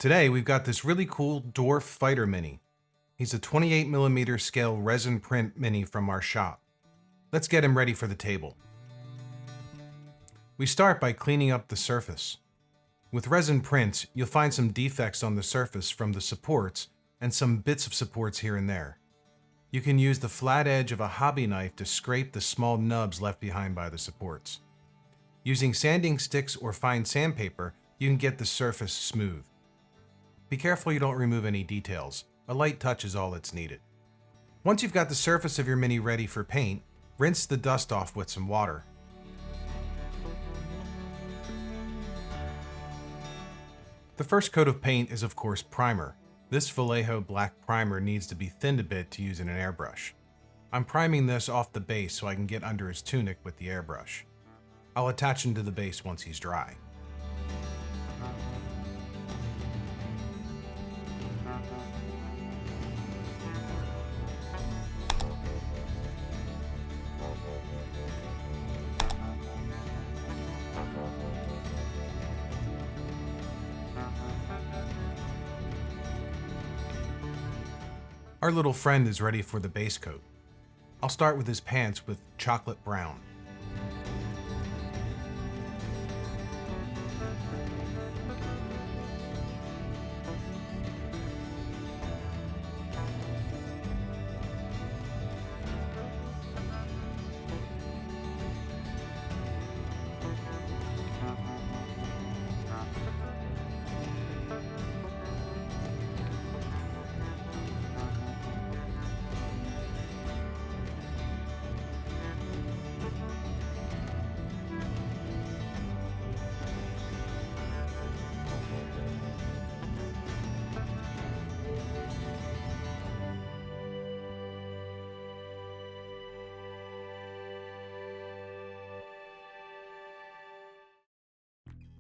Today we've got this really cool Dwarf fighter mini. He's a 28mm scale resin print mini from our shop. Let's get him ready for the table. We start by cleaning up the surface. With resin prints, you'll find some defects on the surface from the supports and some bits of supports here and there. You can use the flat edge of a hobby knife to scrape the small nubs left behind by the supports. Using sanding sticks or fine sandpaper, you can get the surface smooth. Be careful you don't remove any details. A light touch is all that's needed. Once you've got the surface of your mini ready for paint, rinse the dust off with some water. The first coat of paint is of course primer. This Vallejo black primer needs to be thinned a bit to use in an airbrush. I'm priming this off the base so I can get under his tunic with the airbrush. I'll attach him to the base once he's dry. Our little friend is ready for the base coat. I'll start with his pants with chocolate brown.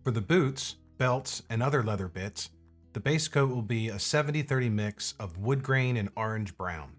For the boots, belts, and other leather bits, the base coat will be a 70-30 mix of wood grain and orange brown.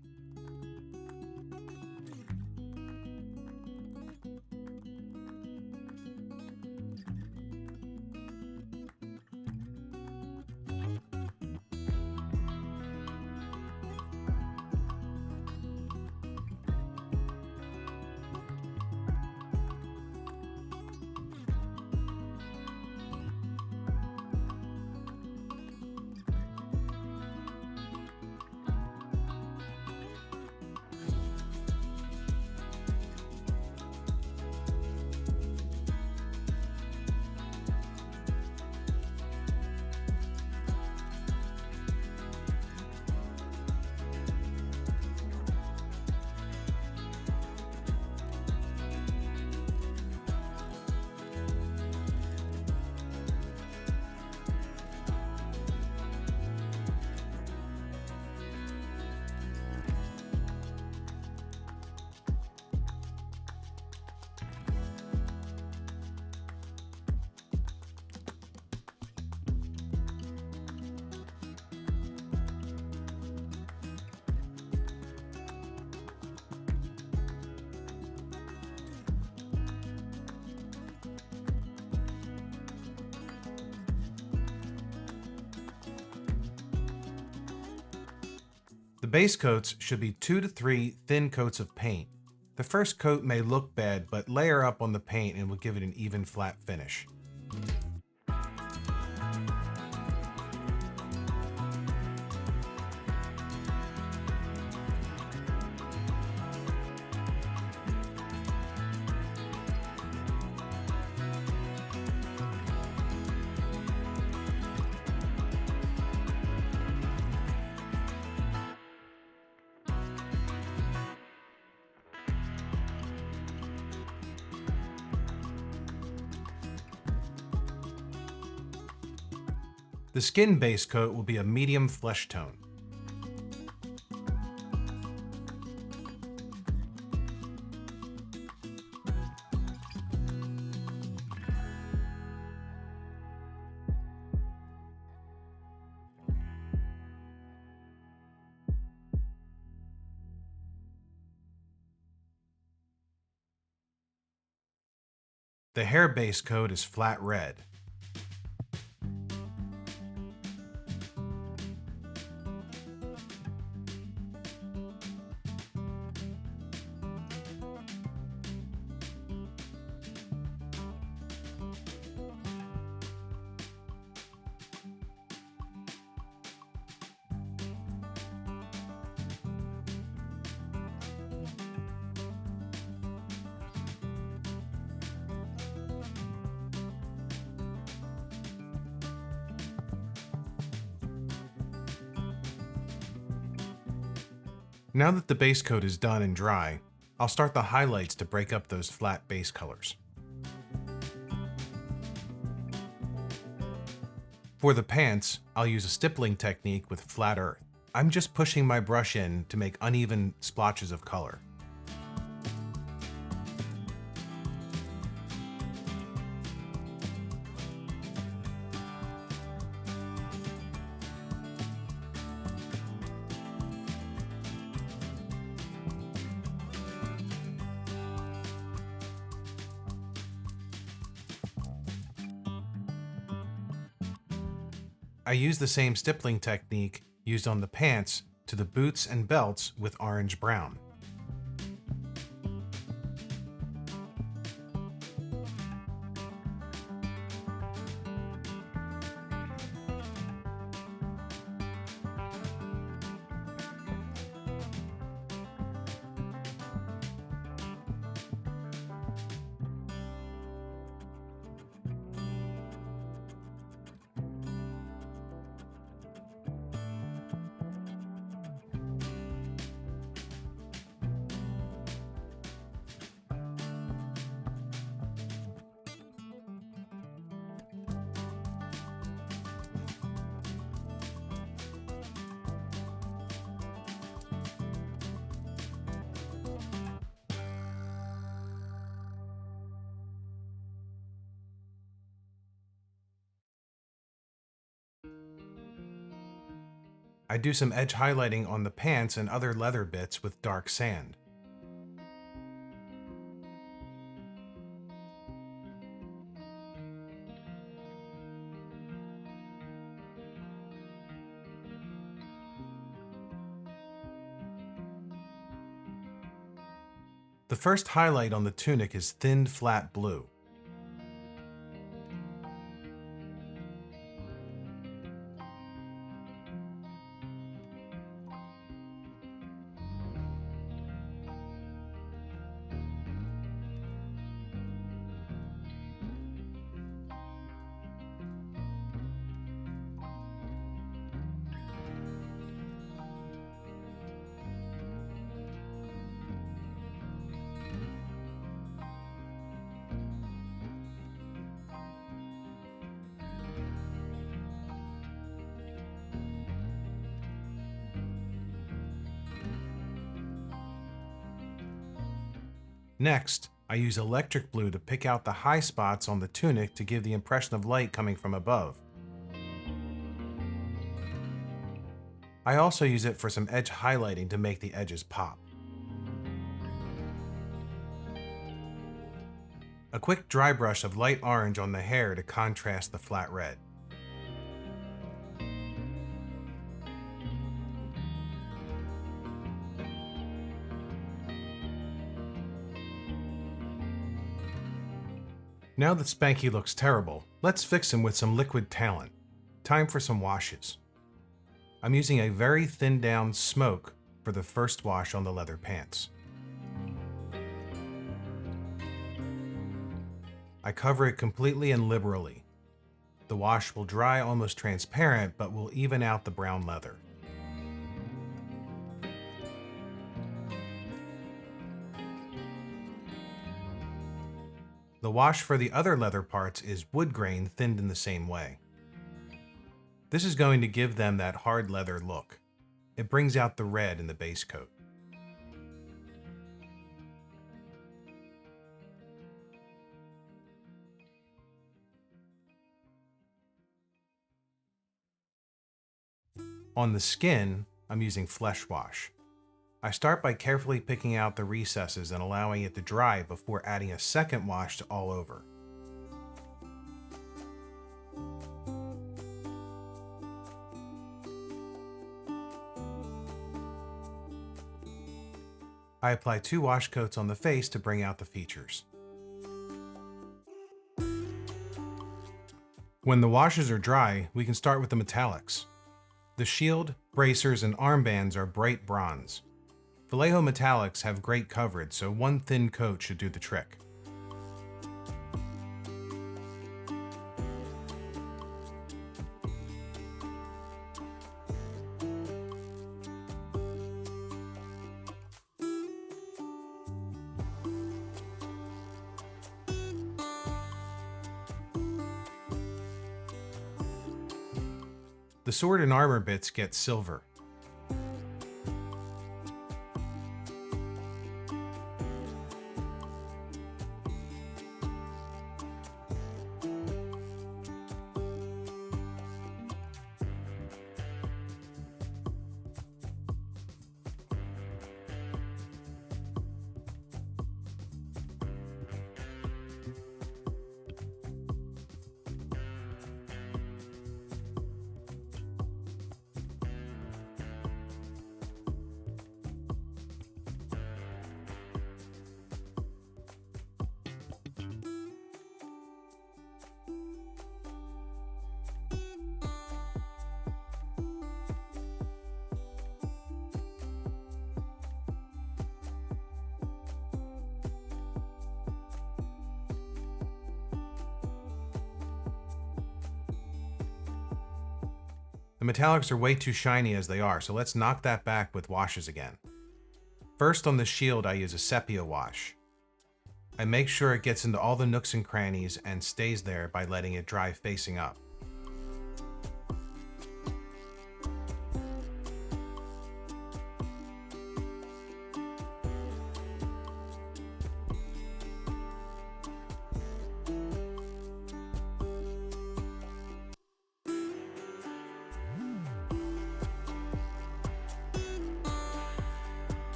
The base coats should be 2 to 3 thin coats of paint. The first coat may look bad, but layer up on the paint and will give it an even flat finish. The skin base coat will be a medium flesh tone. The hair base coat is flat red. Now that the base coat is done and dry, I'll start the highlights to break up those flat base colors. For the pants, I'll use a stippling technique with flat earth. I'm just pushing my brush in to make uneven splotches of color. I use the same stippling technique used on the pants to the boots and belts with orange-brown. I do some edge highlighting on the pants and other leather bits with dark sand. The first highlight on the tunic is thinned flat blue. Next, I use electric blue to pick out the high spots on the tunic to give the impression of light coming from above. I also use it for some edge highlighting to make the edges pop. A quick dry brush of light orange on the hair to contrast the flat red. Now that Spanky looks terrible, let's fix him with some liquid talent. Time for some washes. I'm using a very thinned down smoke for the first wash on the leather pants. I cover it completely and liberally. The wash will dry almost transparent, but will even out the brown leather. The wash for the other leather parts is wood grain thinned in the same way. This is going to give them that hard leather look. It brings out the red in the base coat. On the skin, I'm using flesh wash. I start by carefully picking out the recesses and allowing it to dry before adding a second wash to all over. I apply 2 wash coats on the face to bring out the features. When the washes are dry, we can start with the metallics. The shield, bracers, and armbands are bright bronze. Vallejo metallics have great coverage, so one thin coat should do the trick. The sword and armor bits get silver. The metallics are way too shiny as they are, so let's knock that back with washes again. First, on the shield, I use a Sepia wash. I make sure it gets into all the nooks and crannies and stays there by letting it dry facing up.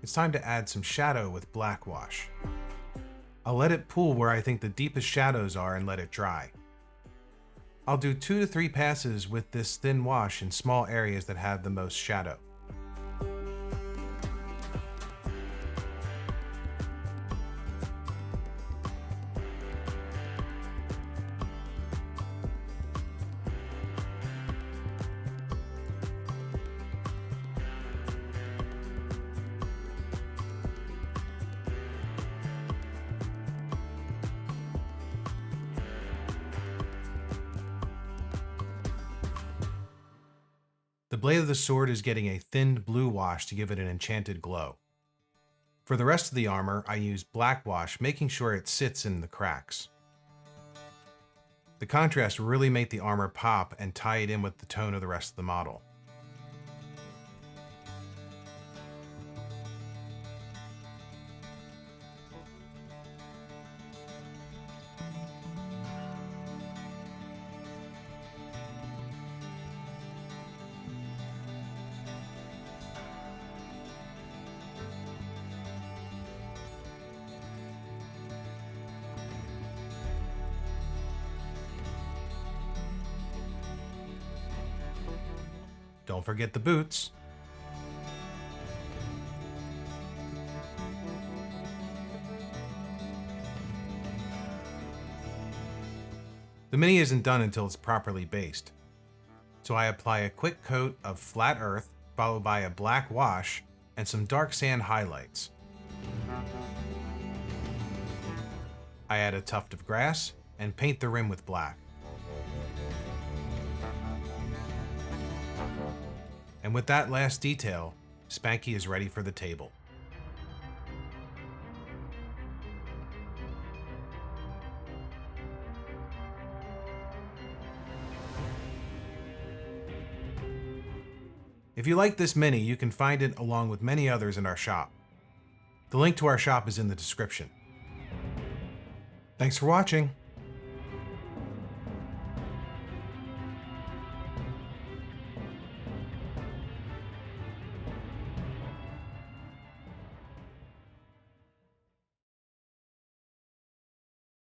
It's time to add some shadow with black wash. I'll let it pool where I think the deepest shadows are and let it dry. I'll do 2 to 3 passes with this thin wash in small areas that have the most shadow. The blade of the sword is getting a thinned blue wash to give it an enchanted glow. For the rest of the armor, I use black wash, making sure it sits in the cracks. The contrast really made the armor pop and tie it in with the tone of the rest of the model. Don't forget the boots. The mini isn't done until it's properly based, so I apply a quick coat of flat earth, followed by a black wash and some dark sand highlights. I add a tuft of grass and paint the rim with black. And with that last detail, Spanky is ready for the table. If you like this mini, you can find it along with many others in our shop. The link to our shop is in the description. Thanks for watching.